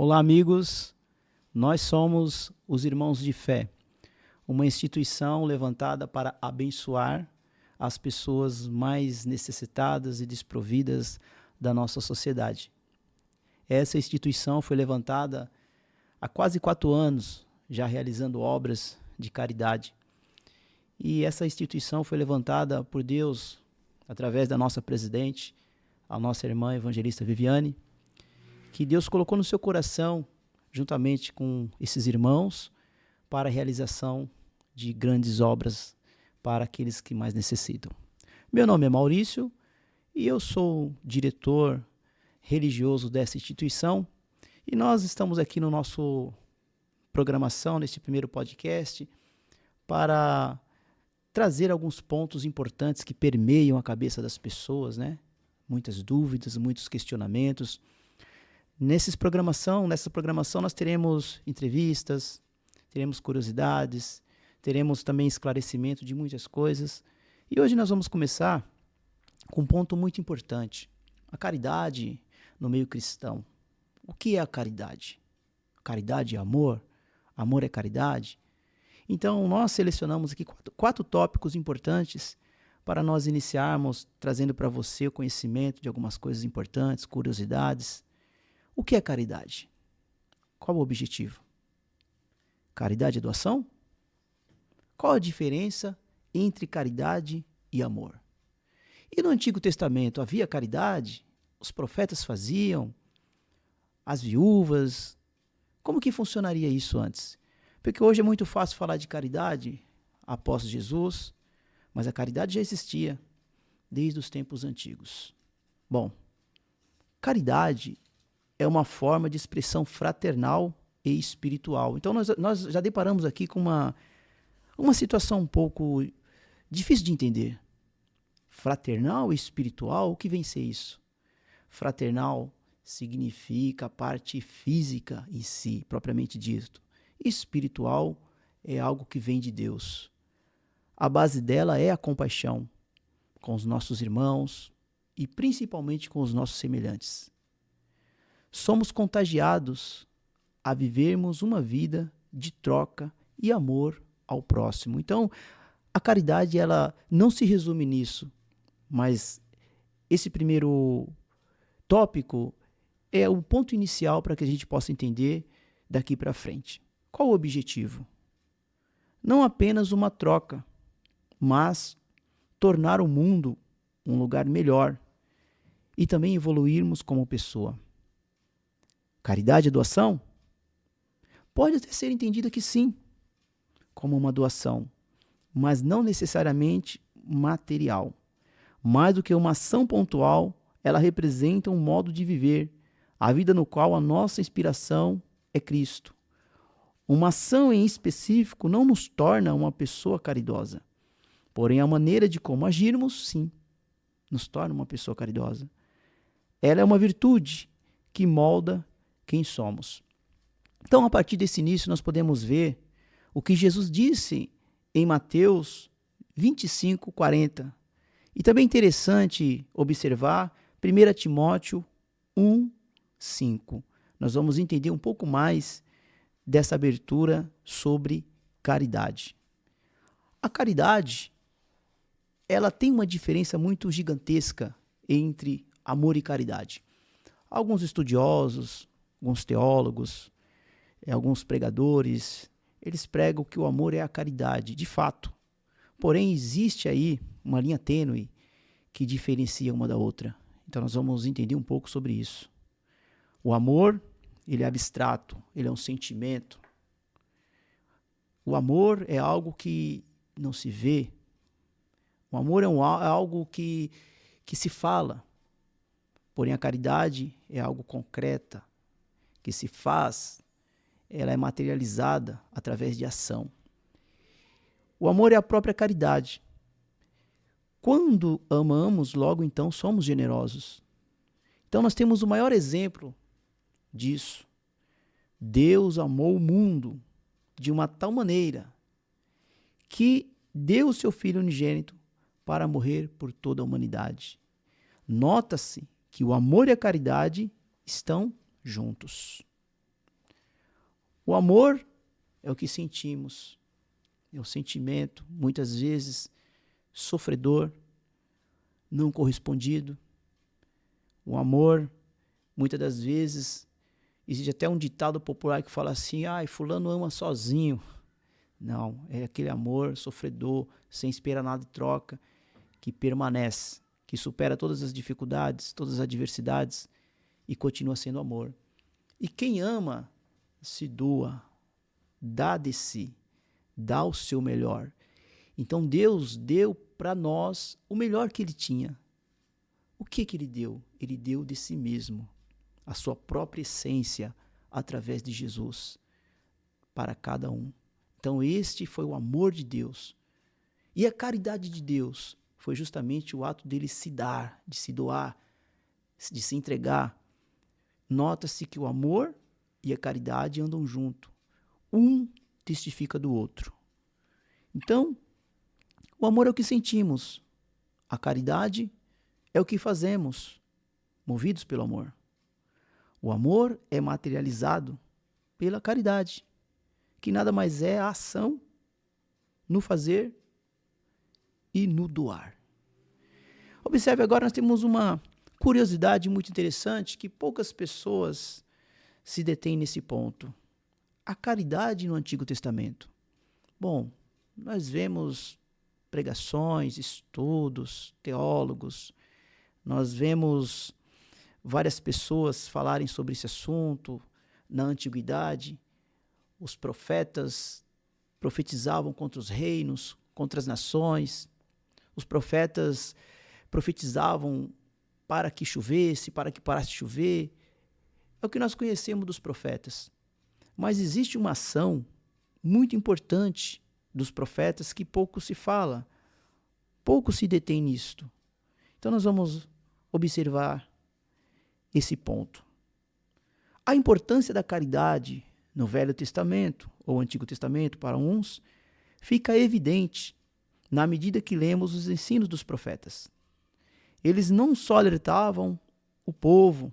Olá, amigos. Nós somos os Irmãos de Fé, uma instituição levantada para abençoar as pessoas mais necessitadas e desprovidas da nossa sociedade. Essa instituição foi levantada há quase 4 anos, já realizando obras de caridade. E essa instituição foi levantada por Deus através da nossa presidente, a nossa irmã evangelista Viviane, que Deus colocou no seu coração, juntamente com esses irmãos, para a realização de grandes obras para aqueles que mais necessitam. Meu nome é Maurício e eu sou diretor religioso dessa instituição e nós estamos aqui no nosso programação, neste primeiro podcast, para trazer alguns pontos importantes que permeiam a cabeça das pessoas, né? Muitas dúvidas, muitos questionamentos. Nessa programação nós teremos entrevistas, teremos curiosidades, teremos também esclarecimento de muitas coisas. E hoje nós vamos começar com um ponto muito importante, a caridade no meio cristão. O que é a caridade? Caridade é amor? Amor é caridade? Então nós selecionamos aqui quatro tópicos importantes para nós iniciarmos, trazendo para você o conhecimento de algumas coisas importantes, curiosidades. O que é caridade? Qual o objetivo? Caridade é doação? Qual a diferença entre caridade e amor? E no Antigo Testamento havia caridade? Os profetas faziam? As viúvas? Como que funcionaria isso antes? Porque hoje é muito fácil falar de caridade após Jesus, mas a caridade já existia desde os tempos antigos. Bom, caridade é uma forma de expressão fraternal e espiritual. Então, nós já deparamos aqui com uma situação um pouco difícil de entender. Fraternal e espiritual, o que vem ser isso? Fraternal significa a parte física em si, propriamente dito. Espiritual é algo que vem de Deus. A base dela é a compaixão com os nossos irmãos e principalmente com os nossos semelhantes. Somos contagiados a vivermos uma vida de troca e amor ao próximo. Então, a caridade ela não se resume nisso, mas esse primeiro tópico é o ponto inicial para que a gente possa entender daqui para frente. Qual o objetivo? Não apenas uma troca, mas tornar o mundo um lugar melhor e também evoluirmos como pessoa. Caridade é doação? Pode até ser entendida que sim, como uma doação, mas não necessariamente material. Mais do que uma ação pontual, ela representa um modo de viver, a vida no qual a nossa inspiração é Cristo. Uma ação em específico não nos torna uma pessoa caridosa, porém a maneira de como agirmos, sim, nos torna uma pessoa caridosa. Ela é uma virtude que molda quem somos. Então, a partir desse início, nós podemos ver o que Jesus disse em Mateus 25:40. E também é interessante observar 1 Timóteo 1:5. Nós vamos entender um pouco mais dessa abertura sobre caridade. A caridade, ela tem uma diferença muito gigantesca entre amor e caridade. Alguns estudiosos, alguns teólogos, alguns pregadores, eles pregam que o amor é a caridade, de fato. Porém, existe aí uma linha tênue que diferencia uma da outra. Então, nós vamos entender um pouco sobre isso. O amor, ele é abstrato, ele é um sentimento. O amor é algo que não se vê. O amor é algo que se fala. Porém, a caridade é algo concreta, que se faz, ela é materializada através de ação. O amor é a própria caridade. Quando amamos, logo então somos generosos. Então nós temos o maior exemplo disso. Deus amou o mundo de uma tal maneira que deu o seu Filho unigênito para morrer por toda a humanidade. Nota-se que o amor e a caridade estão juntos. O amor é o que sentimos, é o sentimento, muitas vezes, sofredor, não correspondido. O amor, muitas das vezes, existe até um ditado popular que fala assim, fulano ama sozinho. Não, é aquele amor sofredor, sem esperar nada de troca, que permanece, que supera todas as dificuldades, todas as adversidades e continua sendo amor. E quem ama, se doa, dá de si, dá o seu melhor. Então Deus deu para nós o melhor que Ele tinha. O que Ele deu? Ele deu de si mesmo, a sua própria essência, através de Jesus, para cada um. Então este foi o amor de Deus. E a caridade de Deus foi justamente o ato dele se dar, de se doar, de se entregar. Nota-se que o amor e a caridade andam junto. Um testifica do outro. Então, o amor é o que sentimos. A caridade é o que fazemos, movidos pelo amor. O amor é materializado pela caridade, que nada mais é a ação no fazer e no doar. Observe agora, nós temos uma curiosidade muito interessante que poucas pessoas se detêm nesse ponto. A caridade no Antigo Testamento. Bom, nós vemos pregações, estudos, teólogos, nós vemos várias pessoas falarem sobre esse assunto na antiguidade. Os profetas profetizavam contra os reinos, contra as nações. Os profetas profetizavam para que chovesse, para que parasse de chover. É o que nós conhecemos dos profetas. Mas existe uma ação muito importante dos profetas que pouco se fala, pouco se detém nisto. Então nós vamos observar esse ponto. A importância da caridade no Velho Testamento, ou Antigo Testamento para uns, fica evidente na medida que lemos os ensinos dos profetas. Eles não só alertavam o povo,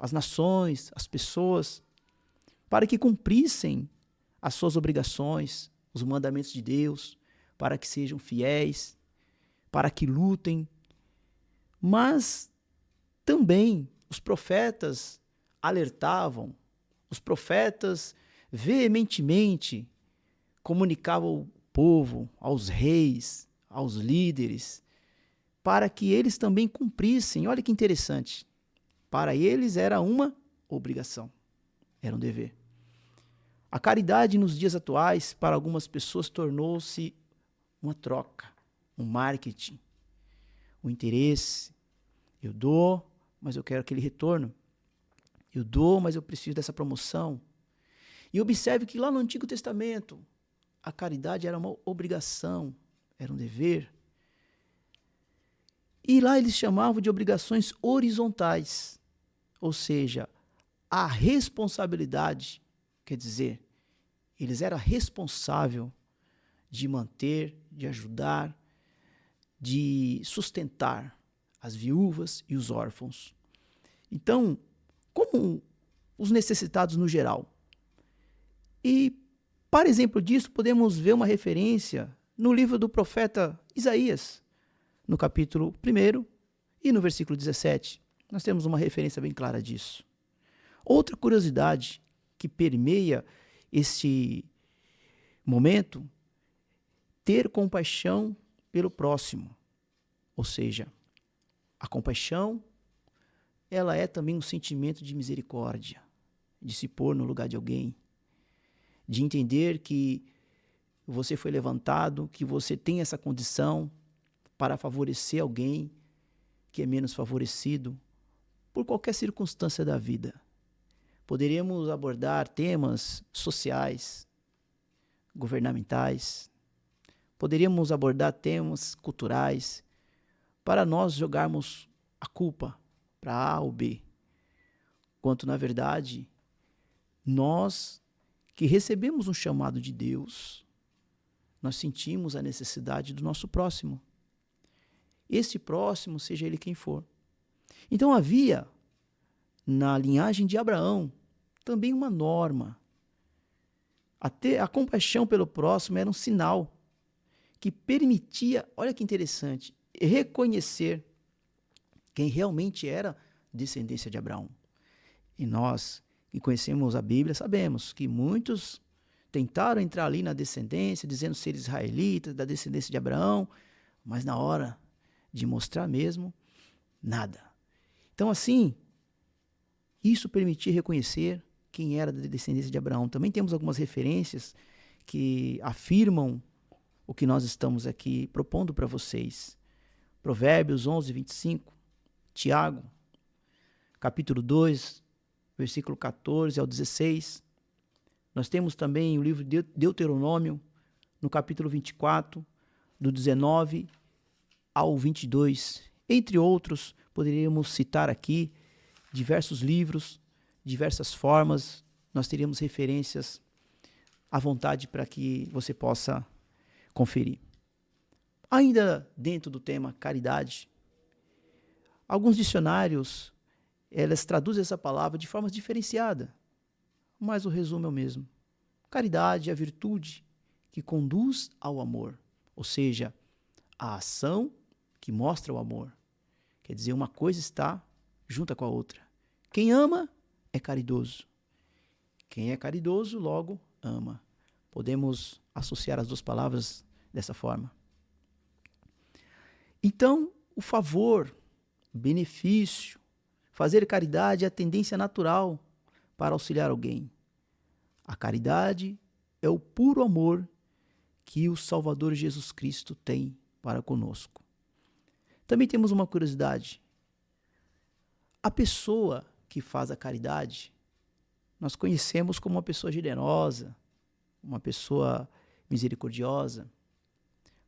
as nações, as pessoas, para que cumprissem as suas obrigações, os mandamentos de Deus, para que sejam fiéis, para que lutem, mas também os profetas alertavam, os profetas veementemente comunicavam ao povo, aos reis, aos líderes, para que eles também cumprissem. Olha que interessante. Para eles era uma obrigação, era um dever. A caridade nos dias atuais, para algumas pessoas, tornou-se uma troca, um marketing, um interesse. Eu dou, mas eu quero aquele retorno. Eu dou, mas eu preciso dessa promoção. E observe que lá no Antigo Testamento, a caridade era uma obrigação, era um dever. E lá eles chamavam de obrigações horizontais, ou seja, a responsabilidade, quer dizer, eles eram responsáveis de manter, de ajudar, de sustentar as viúvas e os órfãos. Então, como os necessitados no geral. E, para exemplo disso, podemos ver uma referência no livro do profeta Isaías, no capítulo 1 e no versículo 17. Nós temos uma referência bem clara disso. Outra curiosidade que permeia esse momento, ter compaixão pelo próximo. Ou seja, a compaixão, ela é também um sentimento de misericórdia, de se pôr no lugar de alguém, de entender que você foi levantado, que você tem essa condição para favorecer alguém que é menos favorecido por qualquer circunstância da vida. Poderíamos abordar temas sociais, governamentais, poderíamos abordar temas culturais, para nós jogarmos a culpa para A ou B, quanto na verdade, nós que recebemos um chamado de Deus, nós sentimos a necessidade do nosso próximo. Este próximo, seja ele quem for. Então havia, na linhagem de Abraão, também uma norma A compaixão pelo próximo era um sinal que permitia, olha que interessante, reconhecer quem realmente era descendência de Abraão. E nós que conhecemos a Bíblia sabemos que muitos tentaram entrar ali na descendência, dizendo ser israelitas, da descendência de Abraão, mas na hora de mostrar mesmo, nada. Então, assim, isso permitia reconhecer quem era da descendência de Abraão. Também temos algumas referências que afirmam o que nós estamos aqui propondo para vocês. Provérbios 11, 25, Tiago, capítulo 2, versículo 14 ao 16. Nós temos também o livro de Deuteronômio, no capítulo 24, do 19 ao 22. Entre outros, poderíamos citar aqui diversos livros, diversas formas, nós teríamos referências à vontade para que você possa conferir. Ainda dentro do tema caridade, alguns dicionários, elas traduzem essa palavra de forma diferenciada, mas o resumo é o mesmo. Caridade é a virtude que conduz ao amor, ou seja, a ação que mostra o amor. Quer dizer, uma coisa está junta com a outra. Quem ama é caridoso. Quem é caridoso, logo, ama. Podemos associar as duas palavras dessa forma. Então, o favor, benefício, fazer caridade é a tendência natural para auxiliar alguém. A caridade é o puro amor que o Salvador Jesus Cristo tem para conosco. Também temos uma curiosidade. A pessoa que faz a caridade, nós conhecemos como uma pessoa generosa, uma pessoa misericordiosa.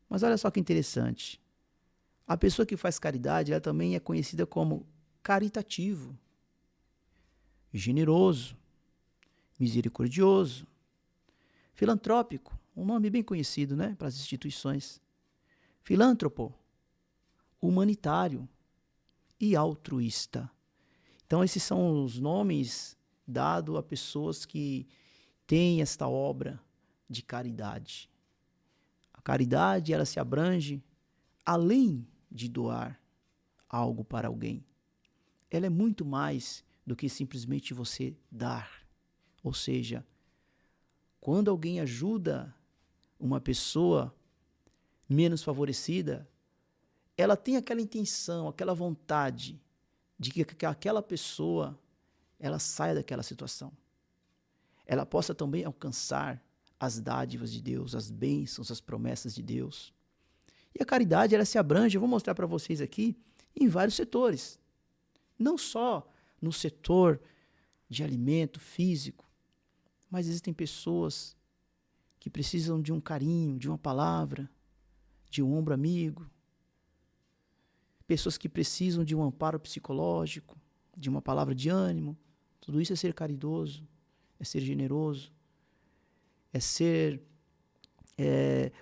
Mas olha só que interessante. A pessoa que faz caridade, ela também é conhecida como caritativo, generoso, misericordioso, filantrópico, um nome bem conhecido, né, para as instituições. Filântropo, humanitário e altruísta. Então, esses são os nomes dados a pessoas que têm esta obra de caridade. A caridade, ela se abrange além de doar algo para alguém. Ela é muito mais do que simplesmente você dar. Ou seja, quando alguém ajuda uma pessoa menos favorecida, ela tem aquela intenção, aquela vontade de que aquela pessoa ela saia daquela situação. Ela possa também alcançar as dádivas de Deus, as bênçãos, as promessas de Deus. E a caridade, ela se abrange, eu vou mostrar para vocês aqui, em vários setores. Não só no setor de alimento físico, mas existem pessoas que precisam de um carinho, de uma palavra, de um ombro amigo, pessoas que precisam de um amparo psicológico, de uma palavra de ânimo. Tudo isso é ser caridoso, é ser generoso, é ser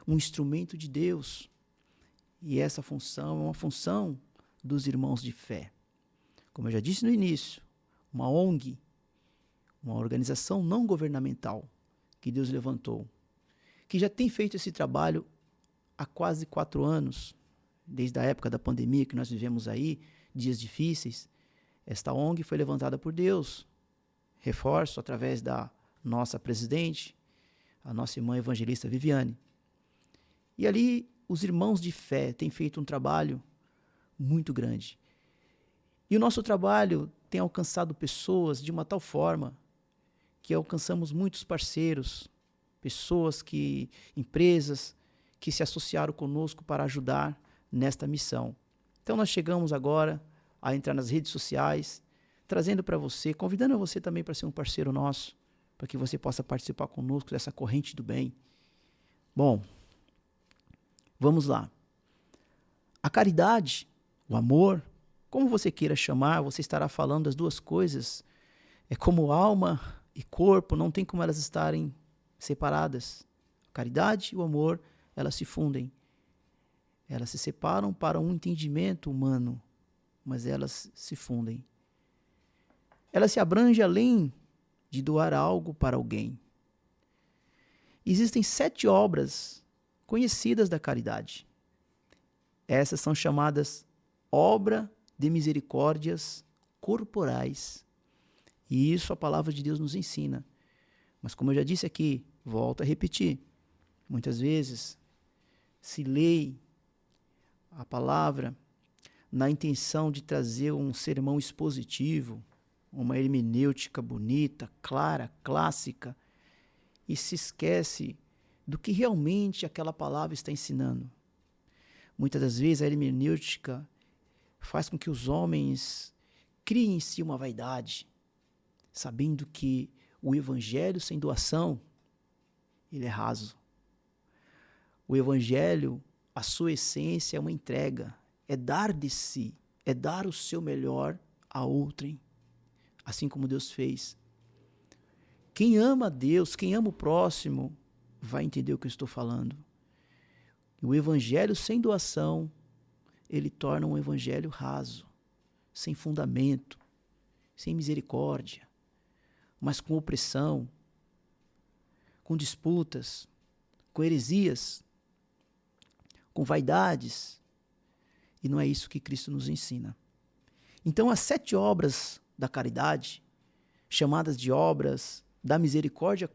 um instrumento de Deus. E essa função é uma função dos irmãos de fé. Como eu já disse no início, uma ONG, uma organização não governamental que Deus levantou, que já tem feito esse trabalho há quase 4 anos, desde a época da pandemia que nós vivemos aí, dias difíceis. Esta ONG foi levantada por Deus. Reforço através da nossa presidente, a nossa irmã evangelista Viviane. E ali os irmãos de fé têm feito um trabalho muito grande. E o nosso trabalho tem alcançado pessoas de uma tal forma que alcançamos muitos parceiros, empresas que se associaram conosco para ajudar nesta missão. Então nós chegamos agora a entrar nas redes sociais, trazendo para você, convidando você também para ser um parceiro nosso, para que você possa participar conosco dessa corrente do bem. Bom, vamos lá. A caridade, o amor, como você queira chamar, você estará falando das duas coisas. É como alma e corpo, não tem como elas estarem separadas. A caridade e o amor, elas se fundem. Elas se separam para um entendimento humano, mas elas se fundem. Ela se abrange além de doar algo para alguém. Existem 7 obras conhecidas da caridade. Essas são chamadas obra de misericórdias corporais. E isso a palavra de Deus nos ensina. Mas como eu já disse aqui, volto a repetir, muitas vezes se lê a palavra na intenção de trazer um sermão expositivo, uma hermenêutica bonita, clara, clássica, e se esquece do que realmente aquela palavra está ensinando. Muitas das vezes a hermenêutica faz com que os homens criem em si uma vaidade, sabendo que o evangelho sem doação, ele é raso. O evangelho, a sua essência é uma entrega, é dar de si, é dar o seu melhor a outrem, assim como Deus fez. Quem ama a Deus, quem ama o próximo, vai entender o que eu estou falando. O evangelho sem doação, ele torna um evangelho raso, sem fundamento, sem misericórdia, mas com opressão, com disputas, com heresias, com vaidades. E não é isso que Cristo nos ensina. Então, as 7 obras da caridade, chamadas de obras da misericórdia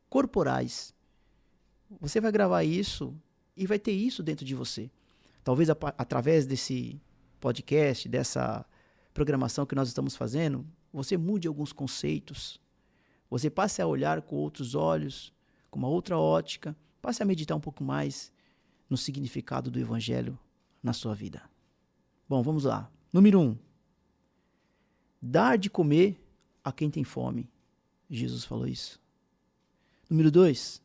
corporais, você vai gravar isso e vai ter isso dentro de você. Talvez através desse podcast, dessa programação que nós estamos fazendo, você mude alguns conceitos, você passe a olhar com outros olhos, com uma outra ótica, passe a meditar um pouco mais no significado do evangelho na sua vida. Bom, vamos lá. Número 1. Dar de comer a quem tem fome. Jesus falou isso. Número 2.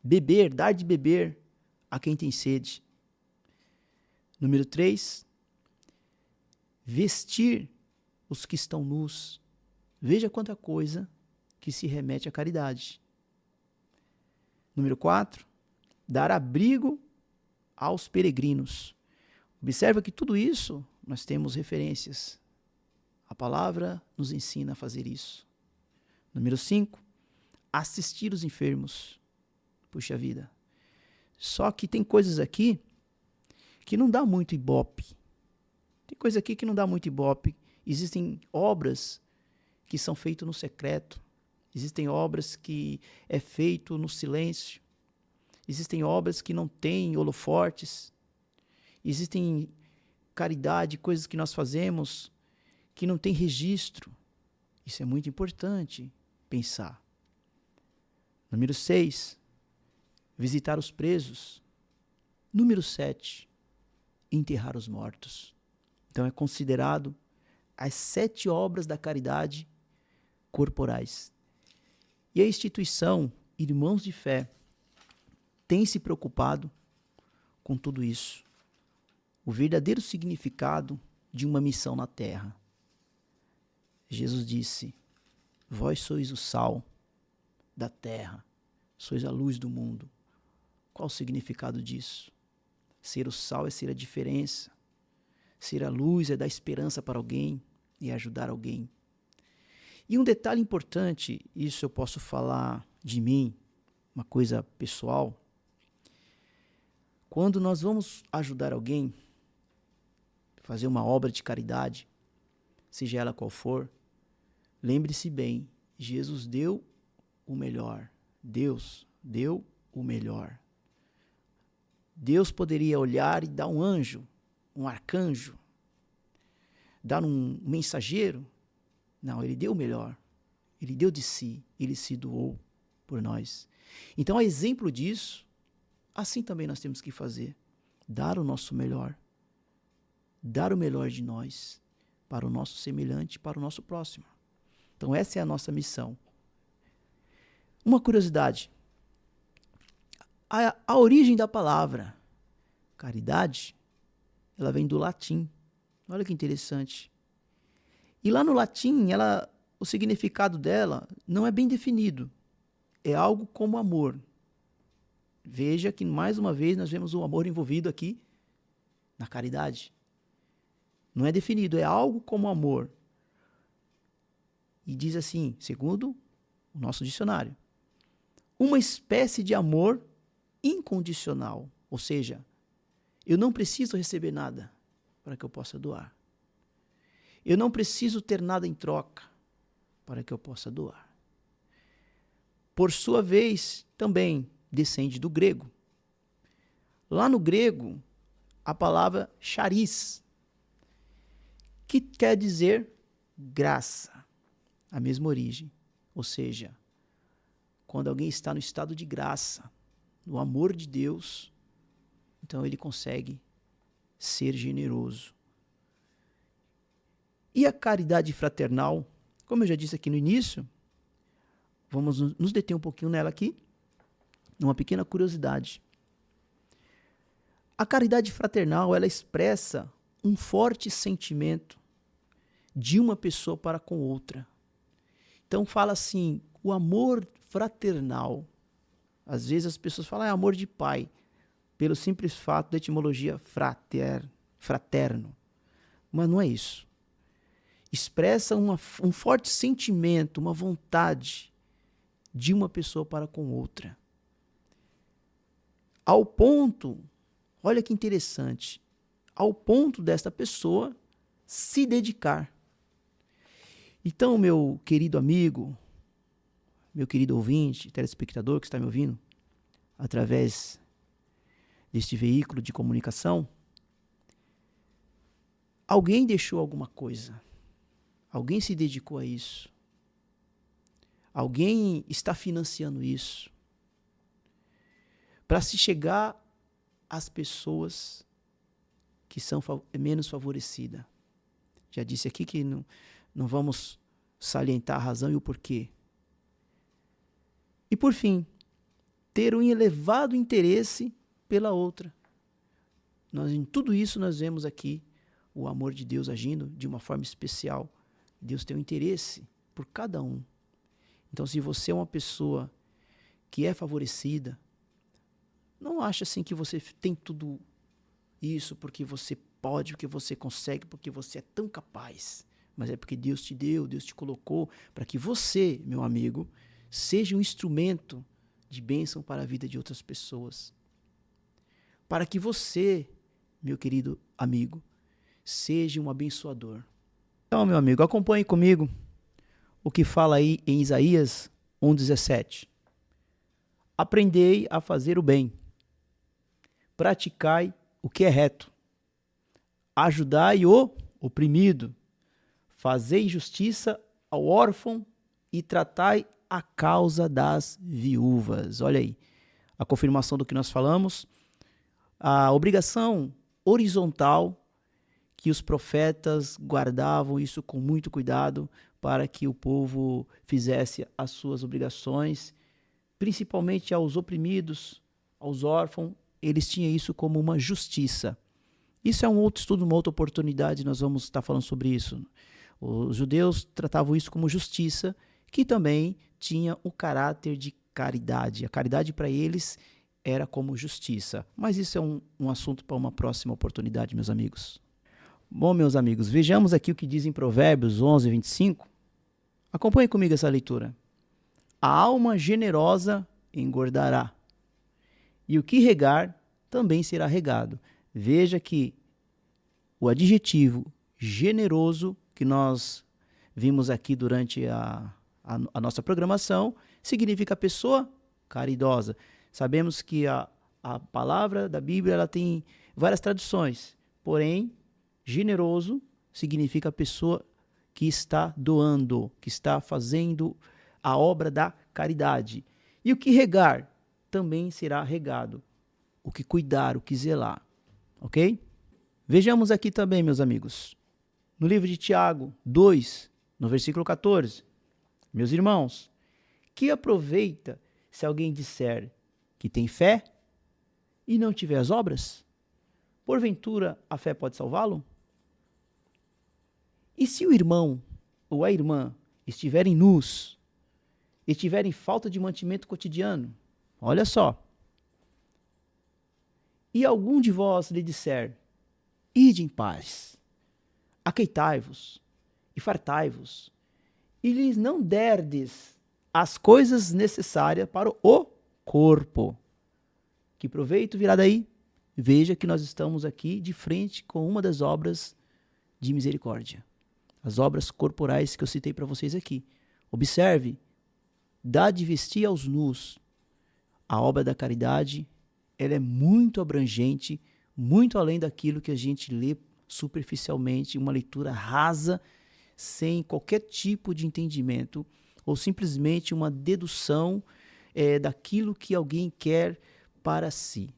Beber, dar de beber a quem tem sede. Número 3. Vestir os que estão nus. Veja quanta coisa que se remete à caridade. Número 4. Dar abrigo aos peregrinos. Observa que tudo isso nós temos referências. A palavra nos ensina a fazer isso. Número 5. Assistir os enfermos. Puxa vida. Só que tem coisas aqui que não dá muito ibope. Tem coisa aqui que não dá muito ibope. Existem obras que são feitas no secreto. Existem obras que é feito no silêncio. Existem obras que não têm holofortes. Existem caridade, coisas que nós fazemos que não tem registro. Isso é muito importante pensar. Número 6. Visitar os presos. Número 7. Enterrar os mortos. Então é considerado as 7 obras da caridade corporais. E a instituição Irmãos de Fé tem se preocupado com tudo isso. O verdadeiro significado de uma missão na terra. Jesus disse: vós sois o sal da terra, sois a luz do mundo. Qual o significado disso? Ser o sal é ser a diferença. Ser a luz é dar esperança para alguém e ajudar alguém. E um detalhe importante, isso eu posso falar de mim, uma coisa pessoal. Quando nós vamos ajudar alguém, fazer uma obra de caridade, seja ela qual for, lembre-se bem, Jesus deu o melhor. Deus deu o melhor. Deus poderia olhar e dar um anjo, um arcanjo, dar um mensageiro. Não, ele deu o melhor. Ele deu de si, ele se doou por nós. Então, a exemplo disso, assim também nós temos que fazer. Dar o nosso melhor. Dar o melhor de nós para o nosso semelhante, para o nosso próximo. Então, essa é a nossa missão. Uma curiosidade. A origem da palavra caridade, ela vem do latim. Olha que interessante. E lá no latim, o significado dela não é bem definido. É algo como amor. Veja que, mais uma vez, nós vemos o amor envolvido aqui na caridade. Não é definido, é algo como amor. E diz assim, segundo o nosso dicionário: uma espécie de amor incondicional. Ou seja, eu não preciso receber nada para que eu possa doar. Eu não preciso ter nada em troca para que eu possa doar. Por sua vez, também descende do grego. Lá no grego, a palavra charis, que quer dizer graça, a mesma origem. Ou seja, quando alguém está no estado de graça, no amor de Deus, então ele consegue ser generoso. E a caridade fraternal, como eu já disse aqui no início, vamos nos deter um pouquinho nela aqui, numa pequena curiosidade. A caridade fraternal, ela expressa um forte sentimento de uma pessoa para com outra. Então fala assim, o amor fraternal. Às vezes as pessoas falam, amor de pai, pelo simples fato da etimologia fraterno. Mas não é isso. Expressa um forte sentimento, uma vontade de uma pessoa para com outra. Ao ponto, olha que interessante, ao ponto desta pessoa se dedicar. Então, meu querido amigo, meu querido ouvinte, telespectador que está me ouvindo, através deste veículo de comunicação, alguém deixou alguma coisa, alguém se dedicou a isso, alguém está financiando isso, para se chegar às pessoas que são menos favorecidas. Já disse aqui que não vamos salientar a razão e o porquê. E por fim, ter um elevado interesse pela outra. Em tudo isso nós vemos aqui o amor de Deus agindo de uma forma especial. Deus tem um interesse por cada um. Então, se você é uma pessoa que é favorecida, não acha assim que você tem tudo isso porque você pode, porque você consegue, porque você é tão capaz. Mas é porque Deus te deu, Deus te colocou para que você, meu amigo, seja um instrumento de bênção para a vida de outras pessoas. Para que você, meu querido amigo, seja um abençoador. Então, meu amigo, acompanhe comigo o que fala aí em Isaías 1,17. Aprendei a fazer o bem, praticai o que é reto, ajudai o oprimido, fazei justiça ao órfão e tratai a causa das viúvas. Olha aí, a confirmação do que nós falamos, a obrigação horizontal que os profetas guardavam isso com muito cuidado para que o povo fizesse as suas obrigações, principalmente aos oprimidos, aos órfãos, eles tinham isso como uma justiça. Isso é um outro estudo, uma outra oportunidade, nós vamos estar falando sobre isso. Os judeus tratavam isso como justiça, que também tinha o caráter de caridade. A caridade para eles era como justiça. Mas isso é um assunto para uma próxima oportunidade, meus amigos. Bom, meus amigos, vejamos aqui o que diz em Provérbios 11, 25. Acompanhe comigo essa leitura. A alma generosa engordará, e o que regar também será regado. Veja que o adjetivo generoso que nós vimos aqui durante a nossa programação significa pessoa caridosa. Sabemos que a palavra da Bíblia ela tem várias traduções, porém, generoso significa pessoa que está doando, que está fazendo a obra da caridade. E o que regar também será regado. O que cuidar, o que zelar. Ok? Vejamos aqui também, meus amigos, no livro de Tiago 2, no versículo 14. Meus irmãos, que aproveita se alguém disser que tem fé e não tiver as obras? Porventura, a fé pode salvá-lo? E se o irmão ou a irmã estiverem nus e tiverem falta de mantimento cotidiano? Olha só. E algum de vós lhe disser, ide em paz, aqueitai-vos e fartai-vos, e lhes não derdes as coisas necessárias para o corpo. Que proveito virá daí? Veja que nós estamos aqui de frente com uma das obras de misericórdia. As obras corporais que eu citei para vocês aqui. Observe, dá de vestir aos nus. A obra da caridade, ela é muito abrangente, muito além daquilo que a gente lê superficialmente, uma leitura rasa, sem qualquer tipo de entendimento, ou simplesmente uma dedução daquilo que alguém quer para si.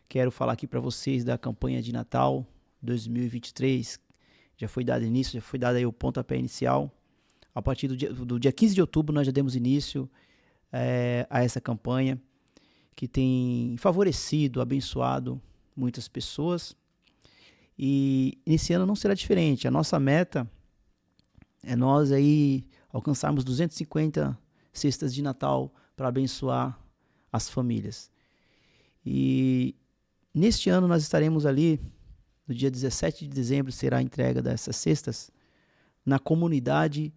Quero falar aqui para vocês da campanha de Natal 2023. Já foi dado início, já foi dado aí o pontapé inicial. A partir do dia 15 de outubro nós já demos início a essa campanha que tem favorecido, abençoado muitas pessoas. E nesse ano não será diferente. A nossa meta é nós aí alcançarmos 250 cestas de Natal para abençoar as famílias. E neste ano nós estaremos ali, no dia 17 de dezembro será a entrega dessas cestas, na comunidade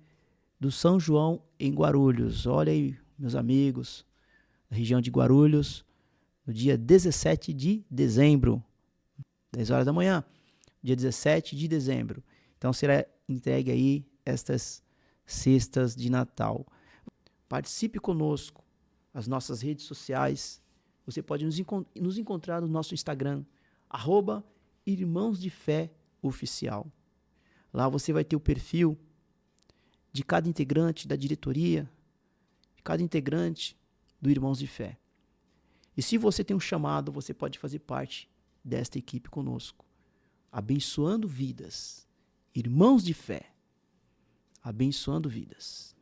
do São João em Guarulhos. Olha aí, meus amigos, na região de Guarulhos, no dia 17 de dezembro, 10 horas da manhã, dia 17 de dezembro. Então será entregue aí estas cestas de Natal. Participe conosco, as nossas redes sociais. Você pode nos encontrar no nosso Instagram, @Irmãos de Fé Oficial. Lá você vai ter o perfil de cada integrante da diretoria, de cada integrante do Irmãos de Fé. E se você tem um chamado, você pode fazer parte desta equipe conosco, abençoando vidas. Irmãos de Fé, abençoando vidas.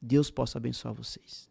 Deus possa abençoar vocês.